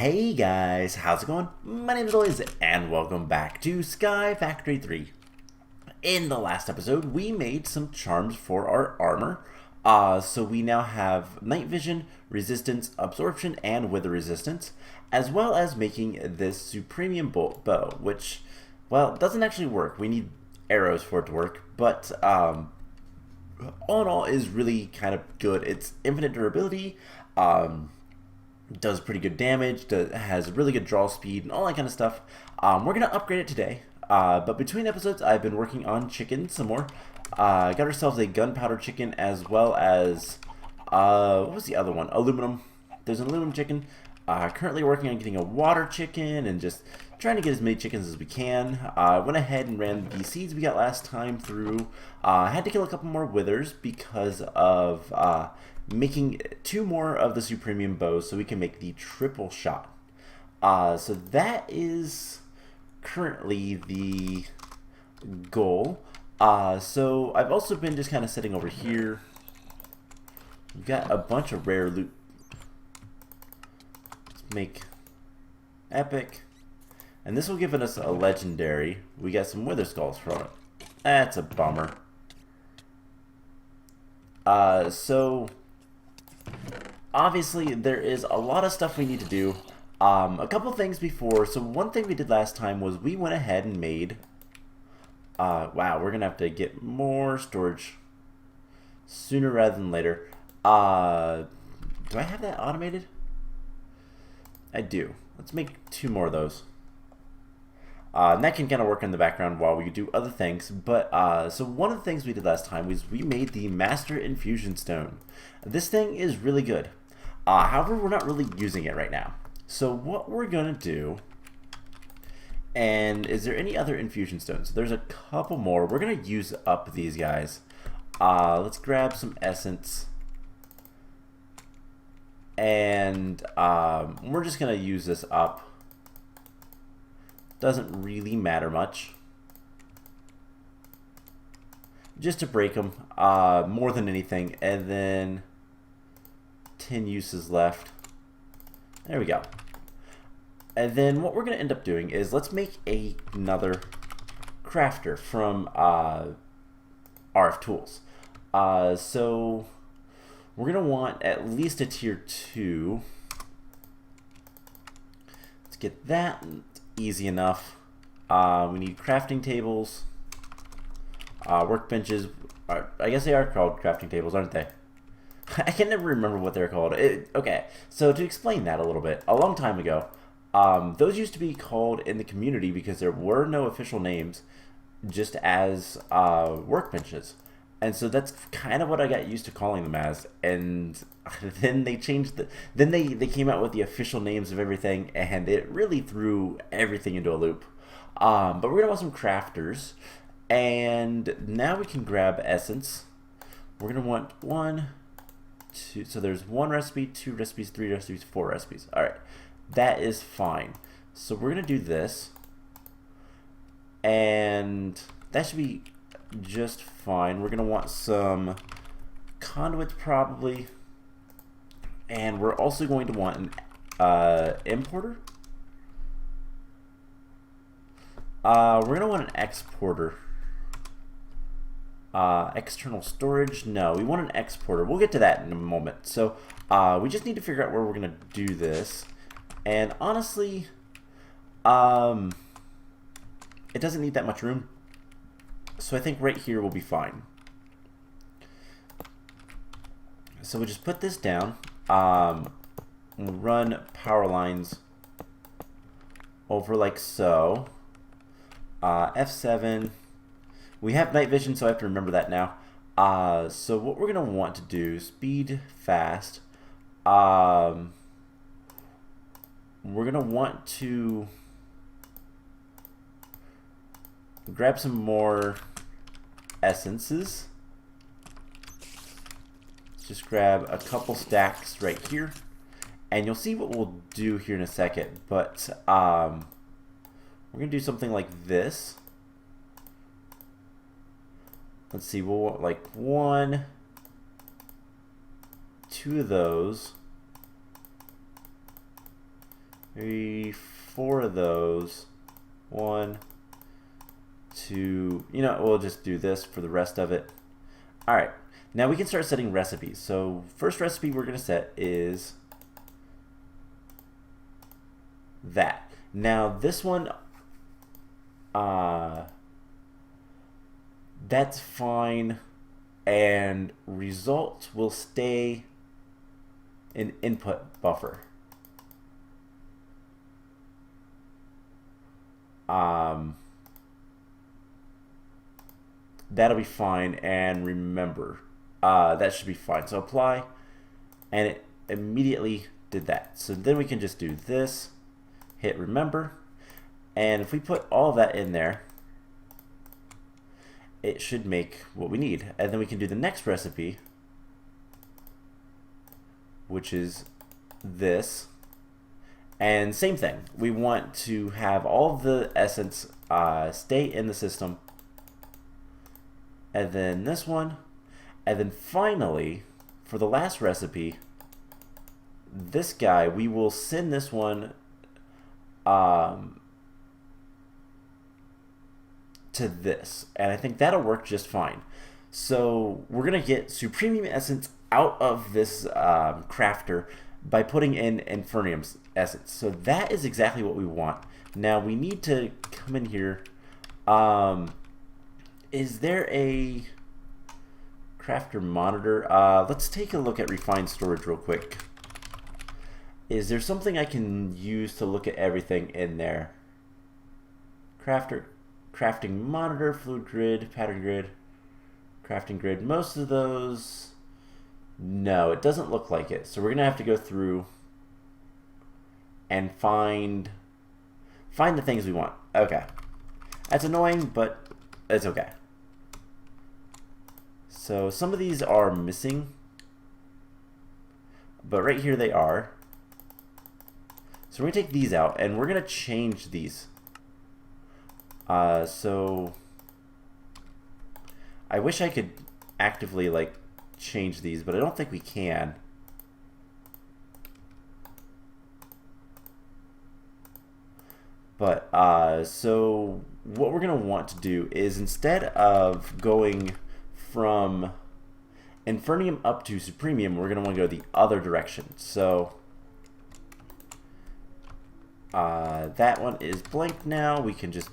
Hey guys, how's it going? My name is Liz, and welcome back to Sky Factory 3. In the last episode, we made some charms for our armor. So we now have night vision, resistance, absorption, and wither resistance, as well as making this supremium bolt bow, which, well, doesn't actually work. We need arrows for it to work, but all in all is really kind of good. It's infinite durability, does pretty good damage, has really good draw speed, and all that kind of stuff. We're going to upgrade it today. But between episodes, I've been working on chicken some more. Got ourselves a gunpowder chicken as well as, what was the other one? Aluminum. There's an aluminum chicken. Currently working on getting a water chicken and just trying to get as many chickens as we can. Went ahead and ran the seeds we got last time through. Had to kill a couple more withers because of making 2 more of the supremium bows so we can make the triple shot. So that is currently the goal. So I've also been just kind of sitting over here. We've got a bunch of rare loot. Let's make epic. And this will give us a legendary. We got some wither skulls from it. That's a bummer. So obviously there is a lot of stuff we need to do. A couple things before. So one thing we did last time was we went ahead and made wow, we're gonna have to get more storage sooner rather than later. Do I have that automated? I do. Let's make 2 more of those. And that can kind of work in the background while we do other things. But so one of the things we did last time was we made the Master Infusion Stone. This thing is really good. However, we're not really using it right now. So what we're gonna do, and is there any other infusion stones? There's a couple more. We're gonna use up these guys. Let's grab some essence, and we're just gonna use this up. Doesn't really matter much. Just to break them, more than anything. And then 10 uses left. There we go. And then what we're going to end up doing is let's make another crafter from RF Tools. So we're going to want at least a tier 2. Let's get that. Easy enough. We need crafting tables, workbenches. I guess they are called crafting tables, aren't they? I can never remember what they're called. Okay, so to explain that a little bit, a long time ago, those used to be called in the community because there were no official names, just as workbenches. And so that's kind of what I got used to calling them as. And then they changed then they came out with the official names of everything, and it really threw everything into a loop. But we're gonna want some crafters, and now we can grab essence. We're gonna want 1, 2. So there's 1 recipe, 2 recipes, 3 recipes, 4 recipes. All right, that is fine. So we're gonna do this, and that should be just fine. We're gonna want some conduits probably, and we're also going to want an importer. We're gonna want an exporter. External storage, no, we want an exporter. We'll get to that in a moment. So we just need to figure out where we're gonna do this, and honestly it doesn't need that much room. So I think right here will be fine. So we just put this down. We'll run power lines over like so. F7. We have night vision, so I have to remember that now. So what we're gonna want to do, speed fast. We're gonna want to grab some more essences. Let's just grab a couple stacks right here, and you'll see what we'll do here in a second. But we're gonna do something like this. Let's see, we'll want like 1, 2 of those, maybe 4 of those. 1, 2, you know, we'll just do this for the rest of it. All right, now we can start setting recipes. So first recipe we're gonna set is that. Now this one, that's fine, and results will stay an input buffer. That'll be fine, and remember, that should be fine. So apply, and it immediately did that. So then we can just do this, hit remember, and if we put all that in there, it should make what we need. And then we can do the next recipe, which is this. And same thing, we want to have all the essence stay in the system. And then this one. And then finally, for the last recipe, this guy, we will send this one to this. And I think that'll work just fine. So we're going to get Supremium Essence out of this crafter by putting in Infernium's essence. So that is exactly what we want. Now we need to come in here. Is there a crafter monitor? Let's take a look at refined storage real quick. Is there something I can use to look at everything in there? Crafting monitor, fluid grid, pattern grid, crafting grid. Most of those, no, it doesn't look like it. So we're gonna have to go through and find the things we want. Okay, that's annoying, but it's okay. So some of these are missing, but right here they are. So we're gonna take these out and we're gonna change these. So I wish I could actively like change these, but I don't think we can. But so what we're gonna want to do is, instead of going from Infernium up to Supremium, we're gonna want to go the other direction. So that one is blank now. We can just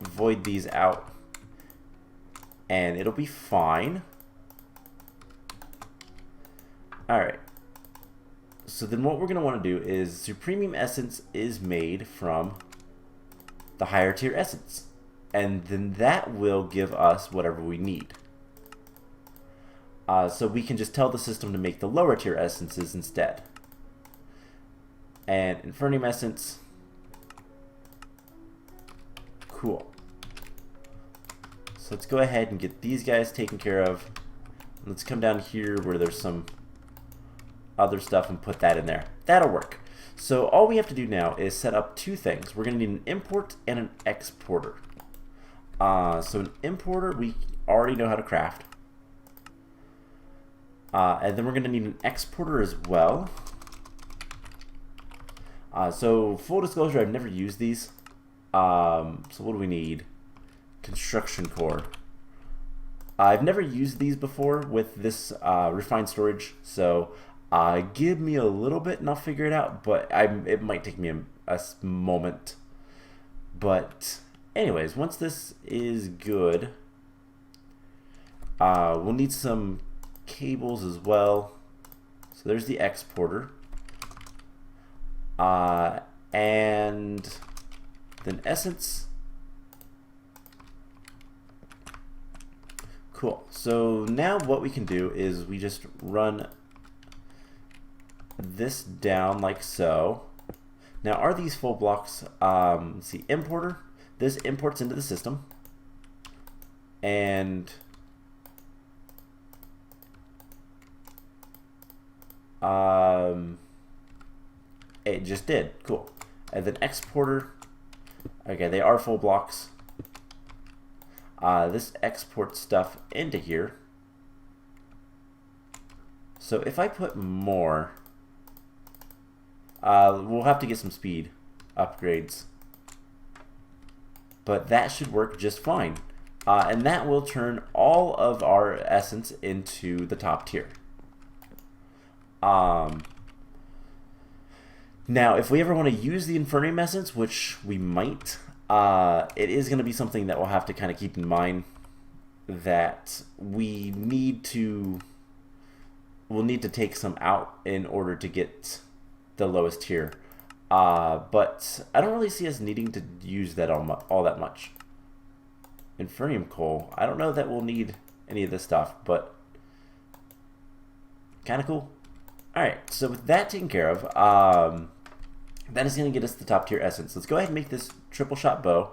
void these out and it'll be fine. Alright, so then what we're going to want to do is Supremium Essence is made from the higher tier essence, and then that will give us whatever we need. So we can just tell the system to make the lower tier essences instead. And Infernium Essence, cool. So let's go ahead and get these guys taken care of. Let's come down here where there's some other stuff and put that in there. That'll work. So all we have to do now is set up 2 things. We're going to need an import and an exporter. So an importer we already know how to craft. And then we're going to need an exporter as well. So full disclosure, I've never used these. So what do we need? Construction core. I've never used these before with this refined storage, so give me a little bit and I'll figure it out, but it might take me a moment. But anyways, once this is good, we'll need some cables as well. So there's the exporter. And then essence. Cool. So now what we can do is we just run this down like so. Now are these full blocks? Let's see, importer. This imports into the system. And it just did. Cool. And then exporter. Okay, they are full blocks. This exports stuff into here. So if I put more, We'll have to get some speed upgrades. But that should work just fine. And that will turn all of our essence into the top tier. Now, if we ever want to use the Infernium Essence, which we might, it is going to be something that we'll have to kind of keep in mind that we'll need to take some out in order to get the lowest tier. But I don't really see us needing to use that all that much. Infernium coal. I don't know that we'll need any of this stuff, but kind of cool. Alright, so with that taken care of, that is going to get us the top tier essence. Let's go ahead and make this triple shot bow.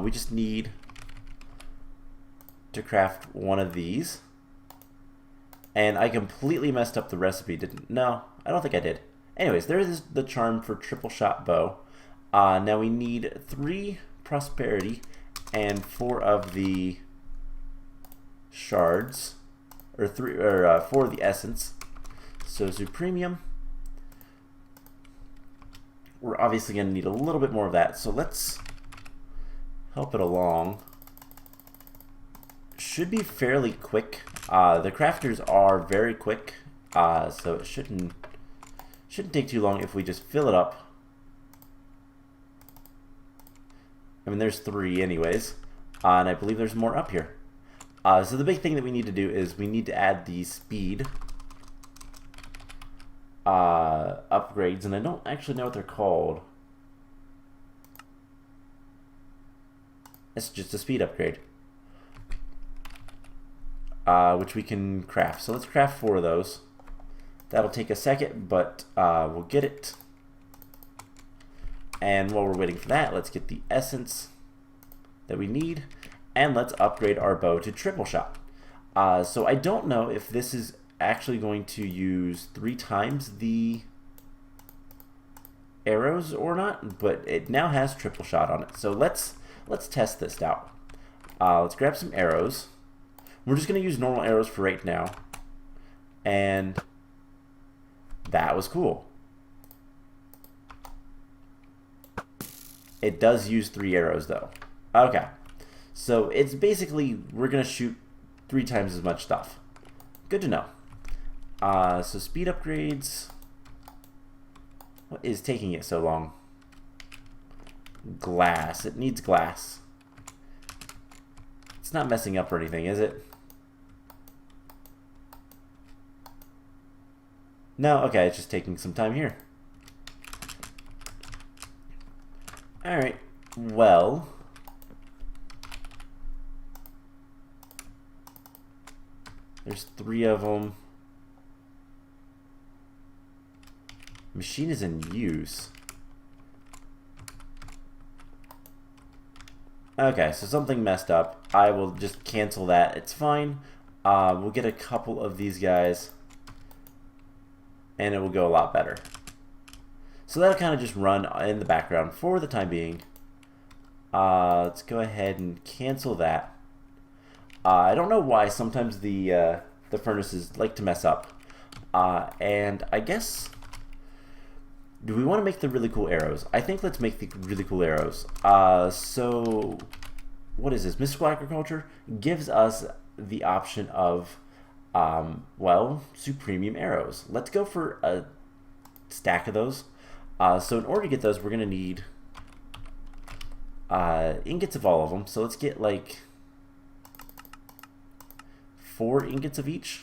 We just need to craft one of these. And I completely messed up the recipe, no, I don't think I did. Anyways, there is the charm for triple shot bow. Now we need 3 prosperity and 4 of the shards, or 4 of the essence. So Supremium, we're obviously going to need a little bit more of that, so let's help it along. Should be fairly quick. The crafters are very quick, so it shouldn't take too long if we just fill it up. I mean, there's 3 anyways, and I believe there's more up here. So the big thing that we need to do is we need to add the speed upgrades, and I don't actually know what they're called. It's just a speed upgrade, which we can craft. So let's craft 4 of those. That'll take a second, but we'll get it. And while we're waiting for that, let's get the essence that we need, and let's upgrade our bow to triple shot. So I don't know if this is actually going to use 3 times the arrows or not, but it now has triple shot on it. So let's test this out. Let's grab some arrows. We're just going to use normal arrows for right now, and that was cool. It does use 3 arrows though. Okay, so it's basically we're gonna shoot 3 times as much stuff. Good to know. So speed upgrades. What is taking it so long? Glass. It needs glass. It's not messing up or anything, is it? No, okay, it's just taking some time here. Alright, well, there's 3 of them. Machine is in use. Okay, so something messed up. I will just cancel that. It's fine. We'll get a couple of these guys, and it will go a lot better. So that'll kind of just run in the background for the time being. Let's go ahead and cancel that. I don't know why sometimes the furnaces like to mess up. And I guess, do we want to make the really cool arrows? I think let's make the really cool arrows. So what is this? Mystical Agriculture gives us the option of, well, Supremium arrows. Let's go for a stack of those. So in order to get those, we're going to need ingots of all of them. So let's get like 4 ingots of each.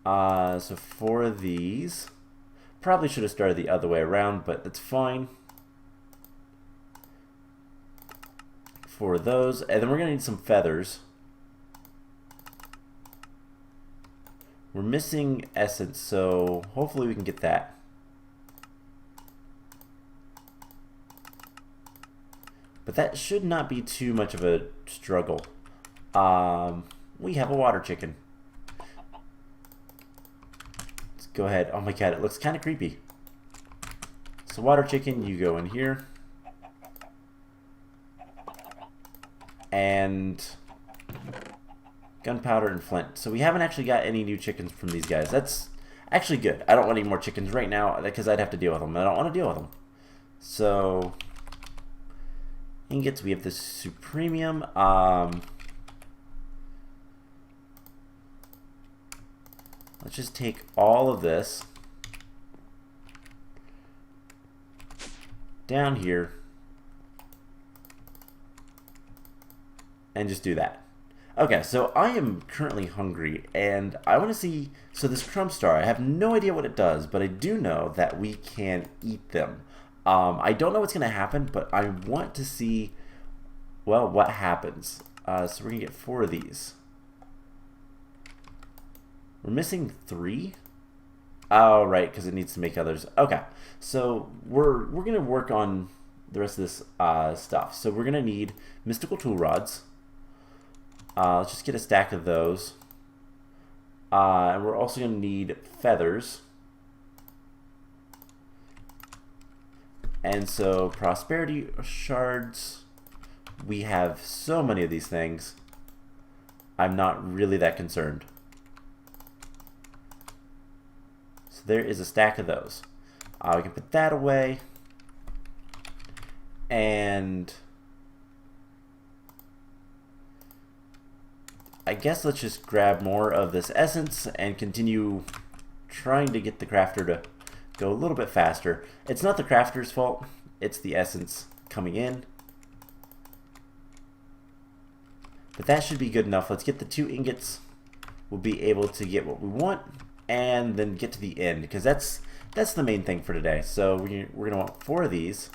So 4 of these. Probably should have started the other way around, but that's fine. 4 of those. And then we're going to need some feathers. We're missing essence, so hopefully we can get that. But that should not be too much of a struggle. We have a water chicken. Let's go ahead. Oh my god, it looks kind of creepy. So water chicken, you go in here. And gunpowder and flint. So we haven't actually got any new chickens from these guys. That's Actually, good. I don't want any more chickens right now because I'd have to deal with them. I don't want to deal with them. So, ingots, we have this supremium. Let's just take all of this down here and just do that. Okay, so I am currently hungry and I want to see, so this crumb star, I have no idea what it does, but I do know that we can eat them. I don't know what's going to happen, but I want to see, well, what happens. So we're going to get 4 of these. We're missing 3? Oh, right, because it needs to make others. Okay, so we're going to work on the rest of this stuff. So we're going to need mystical tool rods. Let's just get a stack of those. And we're also going to need feathers. And so prosperity shards. We have so many of these things. I'm not really that concerned. So there is a stack of those. We can put that away. And I guess let's just grab more of this essence and continue trying to get the crafter to go a little bit faster. It's not the crafter's fault, it's the essence coming in. But that should be good enough. Let's get the 2 ingots. We'll be able to get what we want and then get to the end, because that's the main thing for today. So we're going to want 4 of these.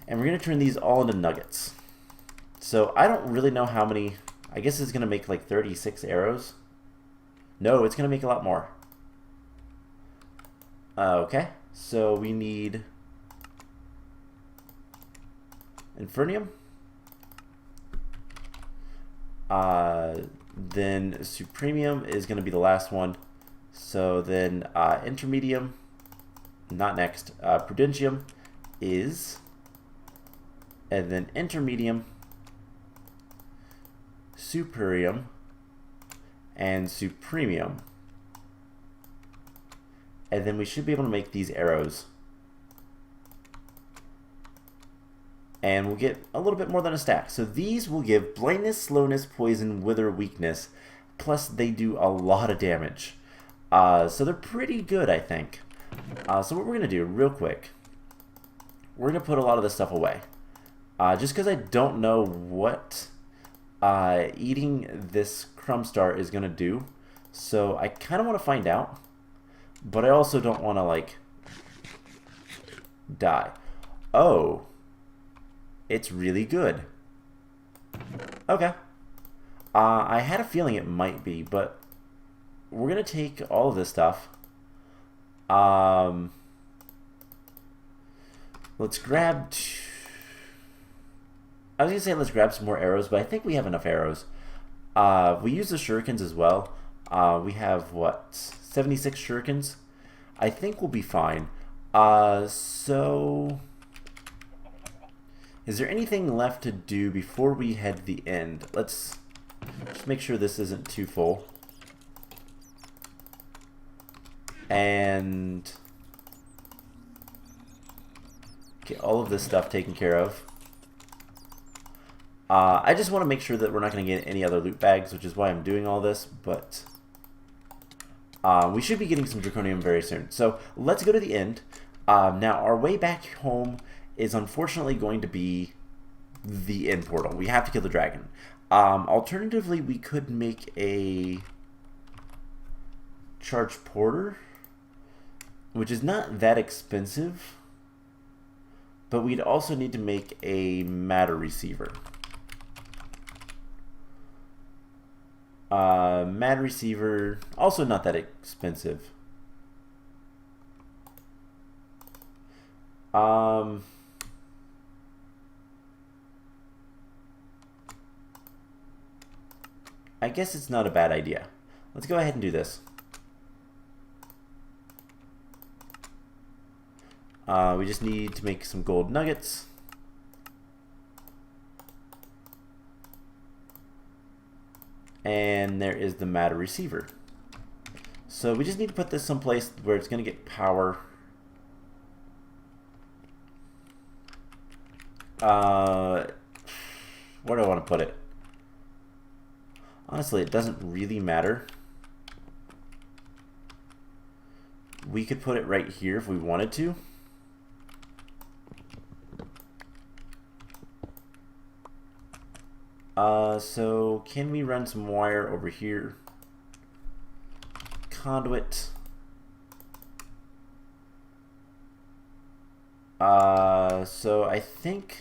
And we're going to turn these all into nuggets. So I don't really know how many. I guess it's going to make like 36 arrows. No, it's going to make a lot more. Okay, so we need Infernium. Then Supremium is going to be the last one. So then Intermedium, not next. Prudentium is, and then Intermedium, Superium, and Supremium. And then we should be able to make these arrows. And we'll get a little bit more than a stack. So these will give blindness, slowness, poison, wither, weakness. Plus they do a lot of damage. So they're pretty good, I think. So what we're going to do real quick, we're going to put a lot of this stuff away. Just because I don't know what eating this crumb star is going to do. So I kind of want to find out. But I also don't want to, like, die. Oh. It's really good. Okay. I had a feeling it might be, but we're going to take all of this stuff. Let's grab... I was going to say let's grab some more arrows, but I think we have enough arrows. We use the shurikens as well. We have, what, 76 shurikens? I think we'll be fine. So... is there anything left to do before we head to the end? Let's just make sure this isn't too full. And get all of this stuff taken care of. I just want to make sure that we're not going to get any other loot bags, which is why I'm doing all this, but we should be getting some draconium very soon. So let's go to the end. Now, our way back home is unfortunately going to be the end portal. We have to kill the dragon. Alternatively, we could make a charge porter, which is not that expensive, but we'd also need to make a matter receiver. Matter receiver, also not that expensive. I guess it's not a bad idea. Let's go ahead and do this. We just need to make some gold nuggets. And there is the matter receiver. So we just need to put this someplace where it's going to get power. Where do I want to put it? Honestly, it doesn't really matter. We could put it right here if we wanted to. So can we run some wire over here? Conduit. So I think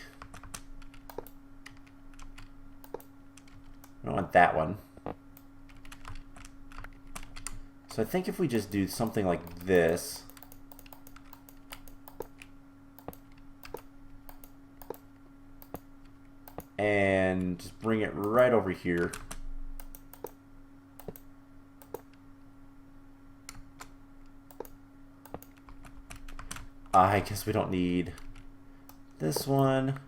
I don't want that one. So I think if we just do something like this, and just bring it right over here. I guess we don't need this one,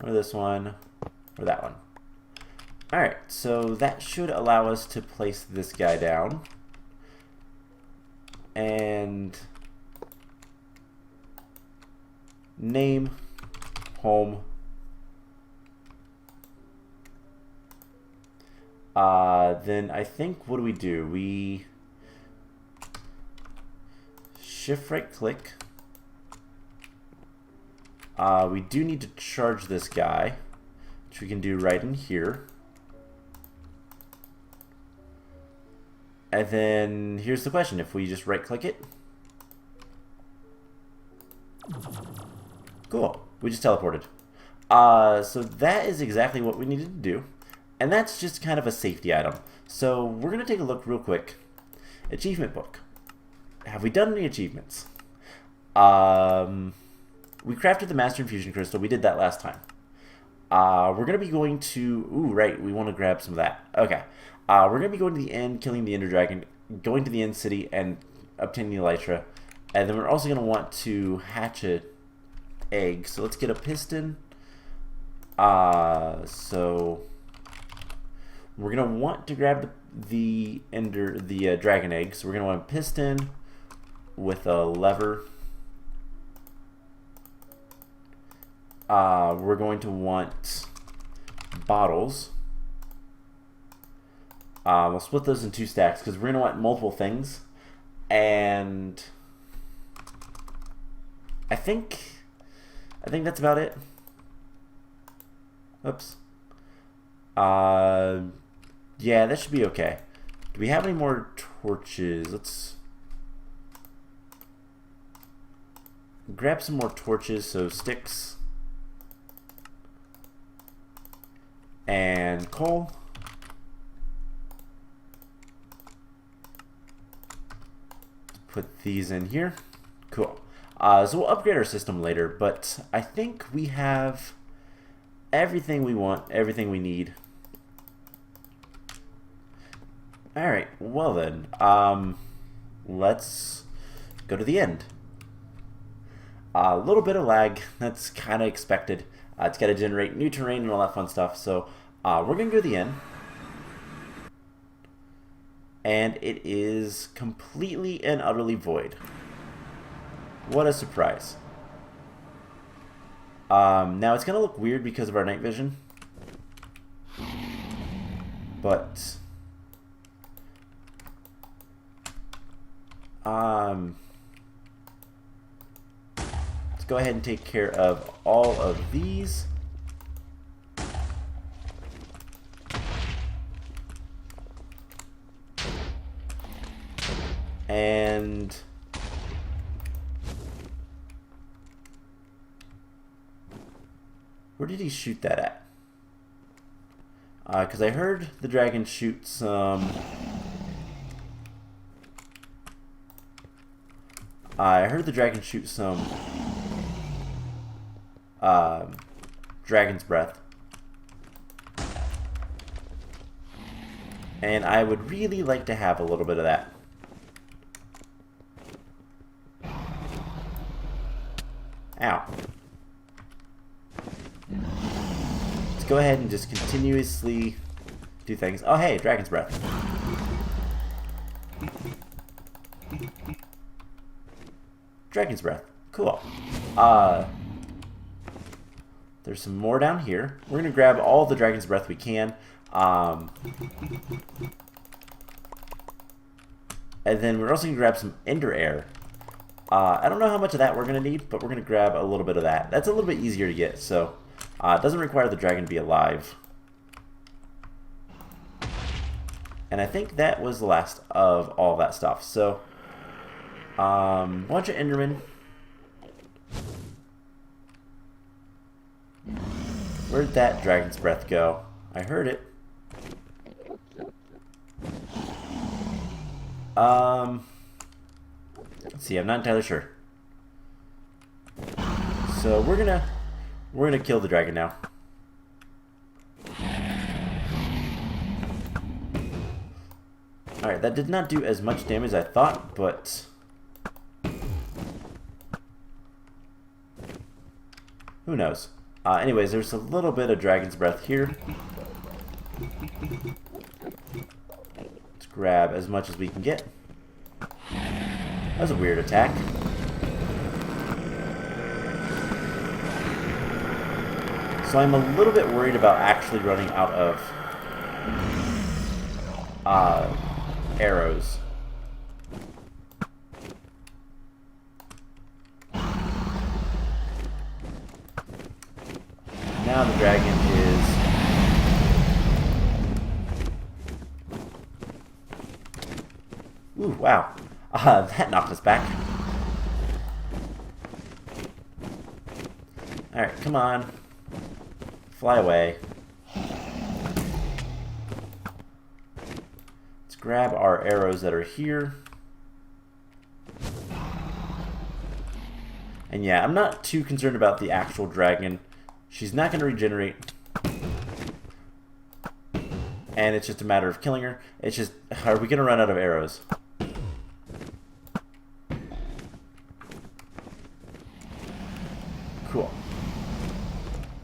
or this one, or that one. Alright, so that should allow us to place this guy down. And name, home. Then I think, what do? We shift right click. We do need to charge this guy, which we can do right in here. And then here's the question, if we just right click it. Cool, we just teleported. So that is exactly what we needed to do. And that's just kind of a safety item. So we're going to take a look real quick. Achievement book. Have we done any achievements? We crafted the Master Infusion Crystal. We did that last time. We're going to be going to... Ooh, right. We want to grab some of that. Okay. We're going to be going to the end, killing the Ender Dragon, going to the end city, and obtaining the Elytra. And then we're also going to want to hatch an egg. So let's get a piston. So... We're going to want to grab the dragon egg. So we're going to want a piston with a lever. We're going to want bottles. We'll split those in 2 stacks because we're going to want multiple things. And I think that's about it. Oops. Yeah, that should be okay. Do we have any more torches? Let's grab some more torches. So sticks and coal. Put these in here. Cool. So we'll upgrade our system later, but I think we have everything we want, everything we need. Alright, well then, let's go to the end. A little bit of lag, that's kind of expected. It's got to generate new terrain and all that fun stuff, so we're going to go to the end. And it is completely and utterly void. What a surprise. Now it's going to look weird because of our night vision. But... let's go ahead and take care of all of these. And where did he shoot that at? Because I heard the dragon shoot some... I heard the dragon shoot some dragon's breath. And I would really like to have a little bit of that. Ow. Let's go ahead and just continuously do things. Oh, hey, Dragon's Breath. Dragon's Breath. Cool. There's some more down here. We're going to grab all the Dragon's Breath we can. And then we're also going to grab some Ender Air. I don't know how much of that we're going to need, but we're going to grab a little bit of that. That's a little bit easier to get, so it doesn't require the dragon to be alive. And I think that was the last of all that stuff. So, bunch of Endermen. Where'd that Dragon's Breath go? I heard it. Let's see, I'm not entirely sure. So we're gonna kill the dragon now. Alright, that did not do as much damage as I thought, but who knows? Anyways, there's a little bit of Dragon's Breath here. Let's grab as much as we can get. That was a weird attack. So I'm a little bit worried about actually running out of arrows. Now the dragon is... Ooh, wow. That knocked us back. Alright, come on. Fly away. Let's grab our arrows that are here. And yeah, I'm not too concerned about the actual dragon. She's not going to regenerate. And it's just a matter of killing her. It's just, are we going to run out of arrows? Cool.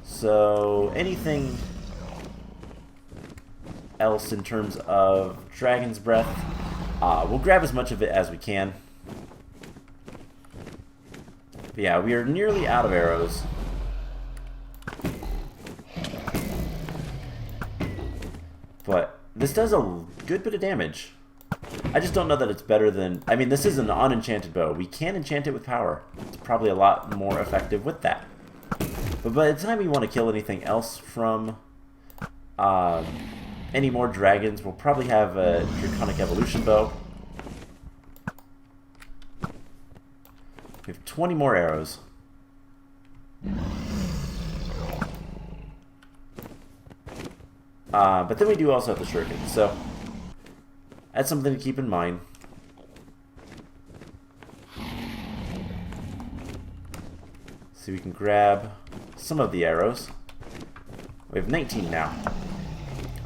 So, anything else in terms of Dragon's Breath? We'll grab as much of it as we can. But yeah, we are nearly out of arrows. But this does a good bit of damage. I just don't know that it's better than... I mean, this is an unenchanted bow. We can enchant it with power. It's probably a lot more effective with that. But by the time we want to kill anything else from any more dragons, we'll probably have a Draconic Evolution bow. We have 20 more arrows. But then we do also have the shuriken, so that's something to keep in mind. So we can grab some of the arrows. We have 19 now.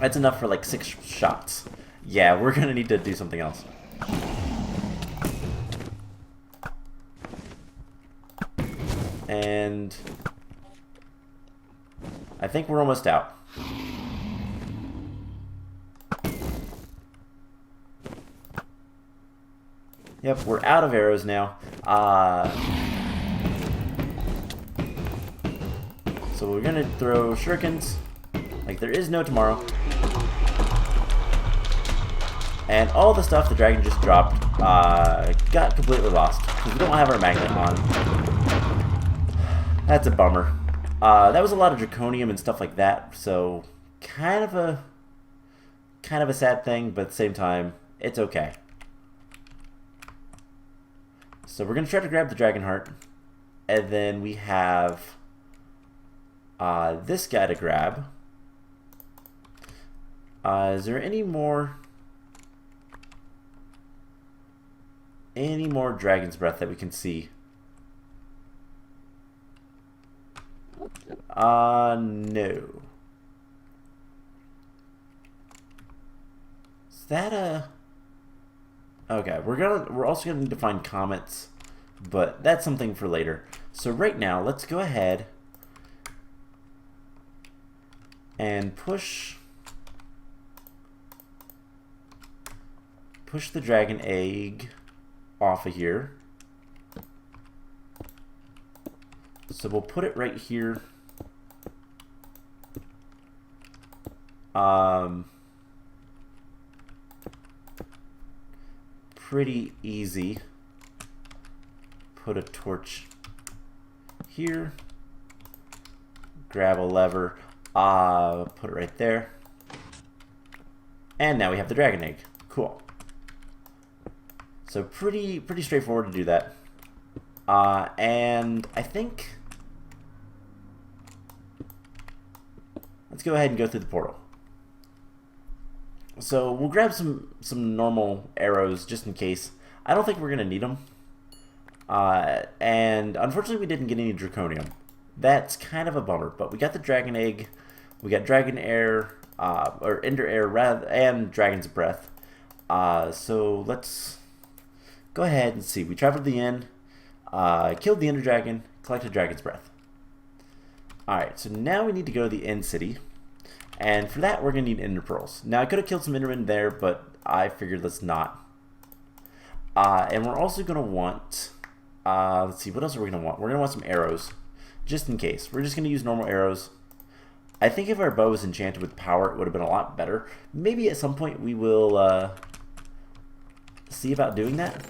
That's enough for like 6 shots. Yeah, we're gonna need to do something else. And I think we're almost out. Yep, we're out of arrows now. So we're gonna throw shurikens like there is no tomorrow. And all the stuff the dragon just dropped got completely lost because we don't have our magnet on. That's a bummer. That was a lot of draconium and stuff like that, so kind of a sad thing, but at the same time, it's okay. So we're gonna try to grab the dragon heart, and then we have this guy to grab. Is there any more Dragon's Breath that we can see? No. Is that a... Okay, we're also gonna need to find comets, but that's something for later. So right now, let's go ahead and push push the dragon egg off of here. So we'll put it right here. Pretty easy. Put a torch here. Grab a lever. Put it right there. And now we have the dragon egg. Cool. So pretty straightforward to do that. And I think let's go ahead and go through the portal. So we'll grab some normal arrows just in case. I don't think we're gonna need them. And unfortunately we didn't get any draconium. That's kind of a bummer, but we got the dragon egg, we got dragon air, or ender air rather, and dragon's breath. So let's go ahead and see. We traveled to the end, killed the ender dragon, collected dragon's breath. Alright, so now we need to go to the end city. And for that, we're going to need ender pearls. Now, I could have killed some endermen there, but I figured let's not. And we're also going to want, let's see, what else are we going to want? We're going to want some arrows, just in case. We're just going to use normal arrows. I think if our bow was enchanted with power, it would have been a lot better. Maybe at some point we will see about doing that.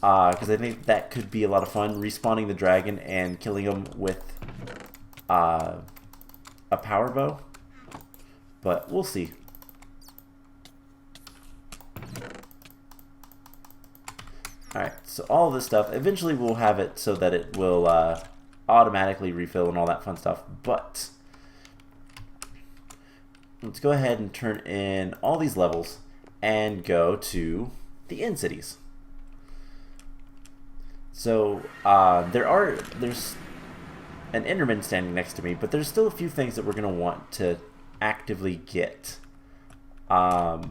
Because I think that could be a lot of fun, respawning the dragon and killing him with a power bow, but we'll see. Alright, so all this stuff, eventually we'll have it so that it will automatically refill and all that fun stuff, but let's go ahead and turn in all these levels and go to the end cities. So there's an enderman standing next to me, but there's still a few things that we're going to want to actively get. Hopefully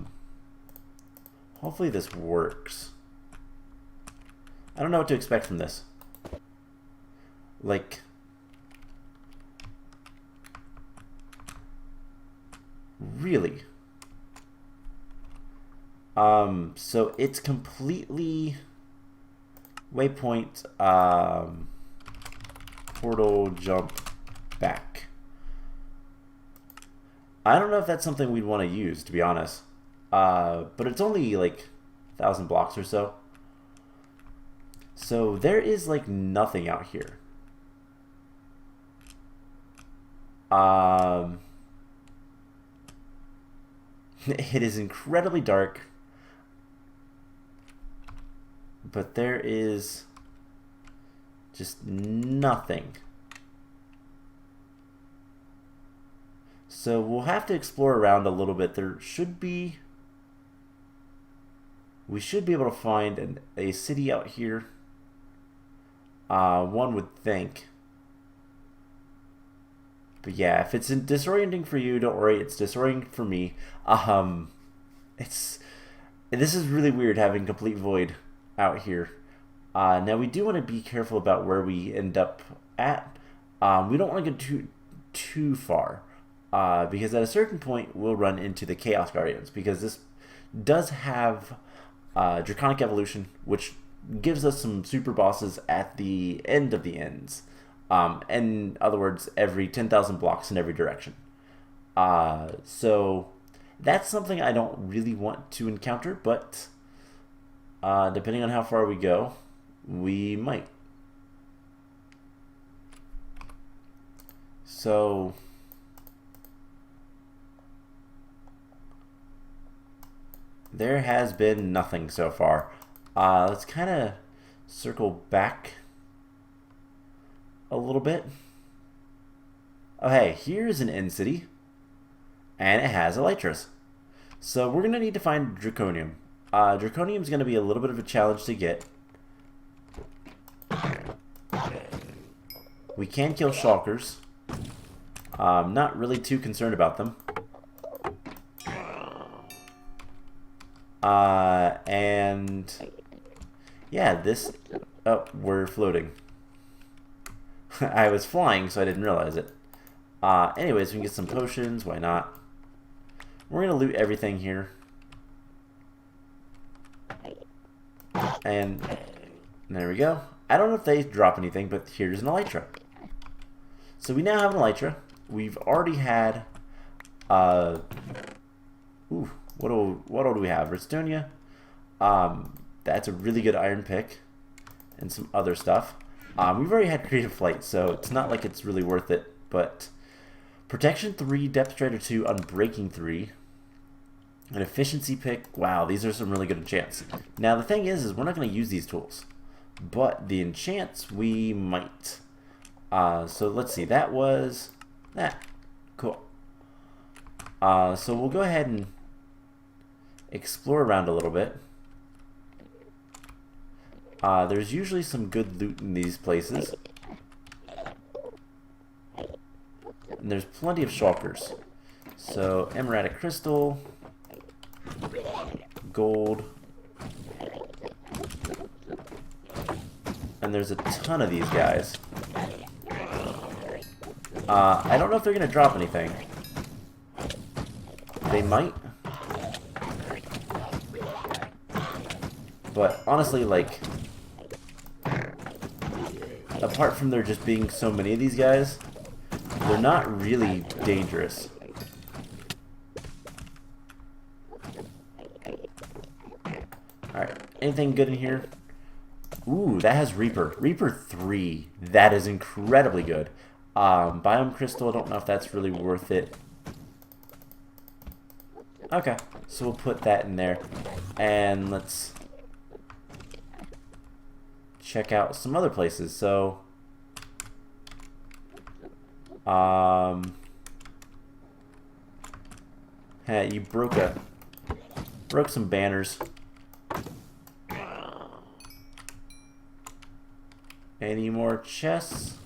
this works. I don't know what to expect from this. Like, really? So it's completely waypoint, portal, jump, back. I don't know if that's something we'd want to use, to be honest. But it's only like 1,000 blocks or so. So there is like nothing out here. It is incredibly dark. But there is just nothing. So we'll have to explore around a little bit. There should be... We should be able to find a city out here. One would think. But yeah, if it's disorienting for you, don't worry. It's disorienting for me. This is really weird having complete void out here. Now we do want to be careful about where we end up at. We don't want to get too far, because at a certain point we'll run into the Chaos Guardians, because this does have Draconic Evolution, which gives us some super bosses at the end of the ends. In other words, every 10,000 blocks in every direction. So that's something I don't really want to encounter, but depending on how far we go, we might. So there has been nothing so far. Let's kind of circle back a little bit. Oh hey, here's an end city, and it has elytras. So we're going to need to find draconium. Draconium is going to be a little bit of a challenge to get. We can kill shulkers. I'm not really too concerned about them. And yeah, this... Oh, we're floating. I was flying, so I didn't realize it. Anyways, we can get some potions. Why not? We're going to loot everything here. And there we go. I don't know if they drop anything, but here's an Elytra. So we now have an Elytra. We've already had what all do we have? Redstonia. That's a really good iron pick. And some other stuff. We've already had creative flight, so it's not like it's really worth it. But protection 3, depth strider 2, unbreaking 3, an efficiency pick. Wow, these are some really good enchants. Now the thing is we're not going to use these tools, but the enchants we might. So let's see. That was that. Cool. So we'll go ahead and explore around a little bit. There's usually some good loot in these places. And there's plenty of shulkers. So, emerald crystal, gold, and there's a ton of these guys. I don't know if they're going to drop anything. They might. But honestly, like, apart from there just being so many of these guys, they're not really dangerous. Alright, anything good in here? Ooh, that has Reaper. Reaper 3. That is incredibly good. Biome Crystal, I don't know if that's really worth it. Okay, so we'll put that in there. And let's check out some other places. So, hey, you broke some banners. Any more chests?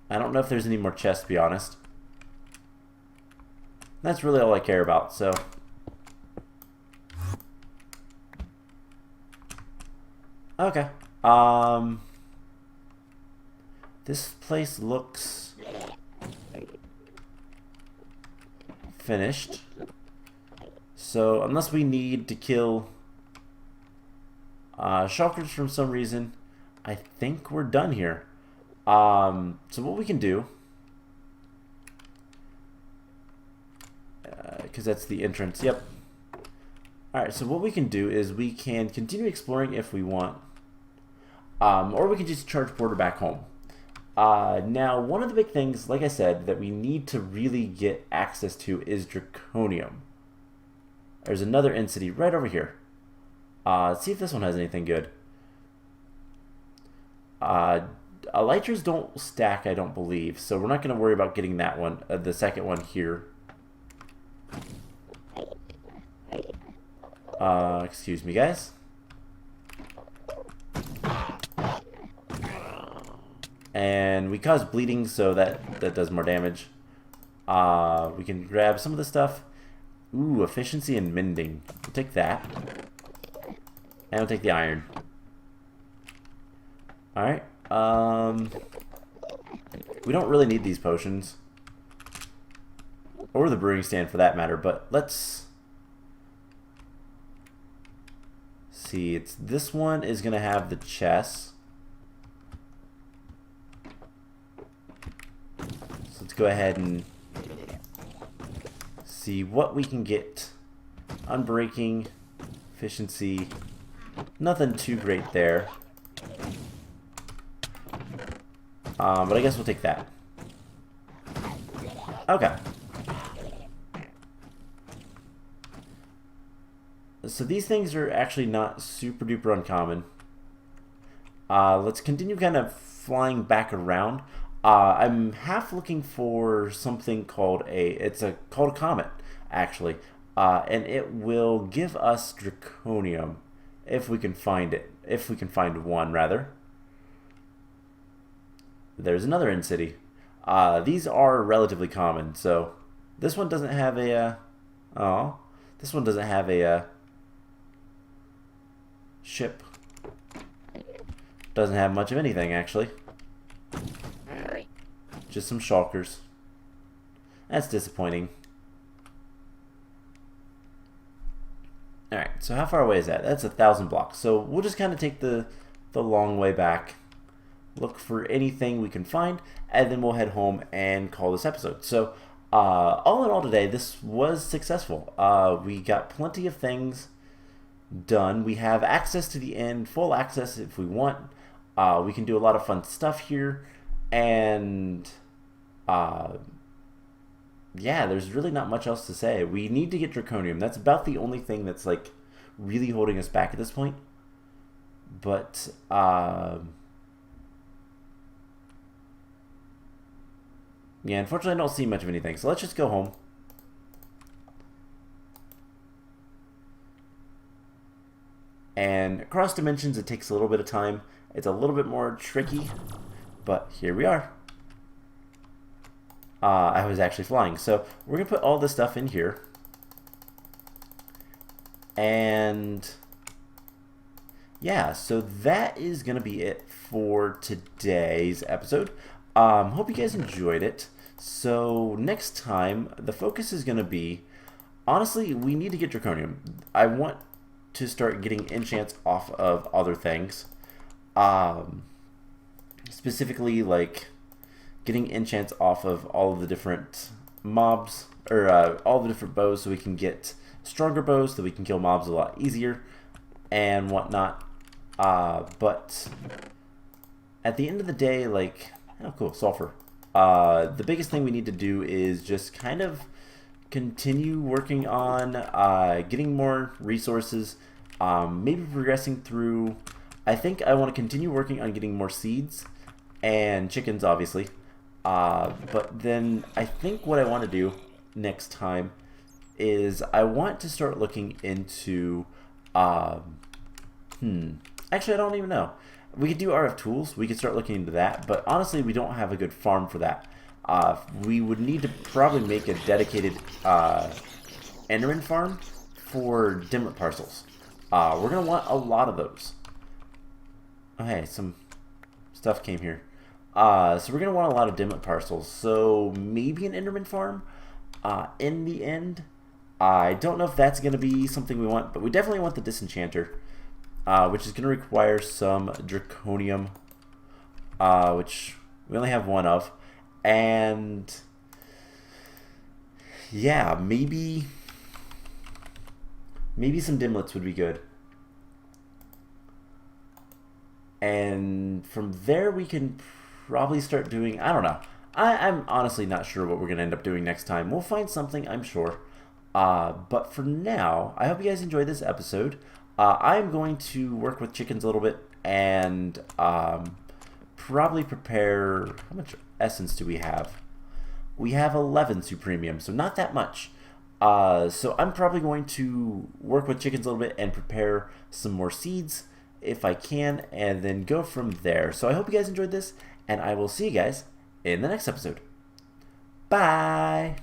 I don't know if there's any more chests, to be honest. That's really all I care about, so. Okay. This place looks finished. So, unless we need to kill shulkers from some reason, I think we're done here. So what we can do, because that's the entrance, yep. Alright, so what we can do is we can continue exploring if we want, or we can just charge Porter back home. Now, one of the big things, like I said, that we need to really get access to is Draconium. There's another in-city right over here. Let's see if this one has anything good. Elytras don't stack, I don't believe, so we're not going to worry about getting that one, the second one here. Excuse me, guys. And we cause bleeding, so that does more damage. We can grab some of the stuff. Ooh, efficiency and mending. We'll take that. And we'll take the iron. Alright. We don't really need these potions. Or the brewing stand for that matter, but let's see. This one is going to have the chest. So let's go ahead and see what we can get. Unbreaking, efficiency, nothing too great there. But I guess we'll take that. Okay. So these things are actually not super duper uncommon. Let's continue kind of flying back around. I'm half looking for something called called a comet, actually. And it will give us Draconium if we can find it. If we can find one, rather. There's another in-city. These are relatively common, so this one doesn't have a this one doesn't have a ship. Doesn't have much of anything, actually. Just some shulkers. That's disappointing. Alright, so how far away is that? That's 1,000 blocks. So we'll just kind of take the long way back, look for anything we can find, and then we'll head home and call this episode. So all in all today, this was successful. We got plenty of things done. We have access to the end, full access if we want. We can do a lot of fun stuff here, and yeah, there's really not much else to say. We need to get draconium. That's about the only thing that's like really holding us back at this point. But yeah, unfortunately I don't see much of anything. So let's just go home. And across dimensions it takes a little bit of time. It's a little bit more tricky, but here we are. I was actually flying. So we're going to put all this stuff in here. And yeah, so that is going to be it for today's episode. Hope you guys enjoyed it. So next time, the focus is going to be, honestly, we need to get draconium. I want to start getting enchants off of other things. Specifically, like getting enchants off of all of the different mobs, or all the different bows, so we can get stronger bows, so we can kill mobs a lot easier and whatnot. But at the end of the day, like, oh cool, sulfur. The biggest thing we need to do is just kind of continue working on getting more resources, maybe progressing through. I think I want to continue working on getting more seeds and chickens, obviously. But then I think what I want to do next time is I want to start looking into, actually I don't even know. We could do RF tools, we could start looking into that, but honestly we don't have a good farm for that. We would need to probably make a dedicated Enderman farm for dimlet parcels. We're going to want a lot of those. Okay, some stuff came here. So we're going to want a lot of dimlet parcels. So maybe an Enderman farm in the end. I don't know if that's going to be something we want, but we definitely want the disenchanter, which is going to require some draconium, which we only have one of. And yeah, maybe some dimlets would be good. And from there we can probably start doing, I don't know. I'm honestly not sure what we're going to end up doing next time. We'll find something, I'm sure. But for now, I hope you guys enjoyed this episode. I'm going to work with chickens a little bit and probably prepare, how much essence do we have? We have 11 supremium, so not that much. So I'm probably going to work with chickens a little bit and prepare some more seeds if I can, and then go from there. So I hope you guys enjoyed this, and I will see you guys in the next episode. Bye!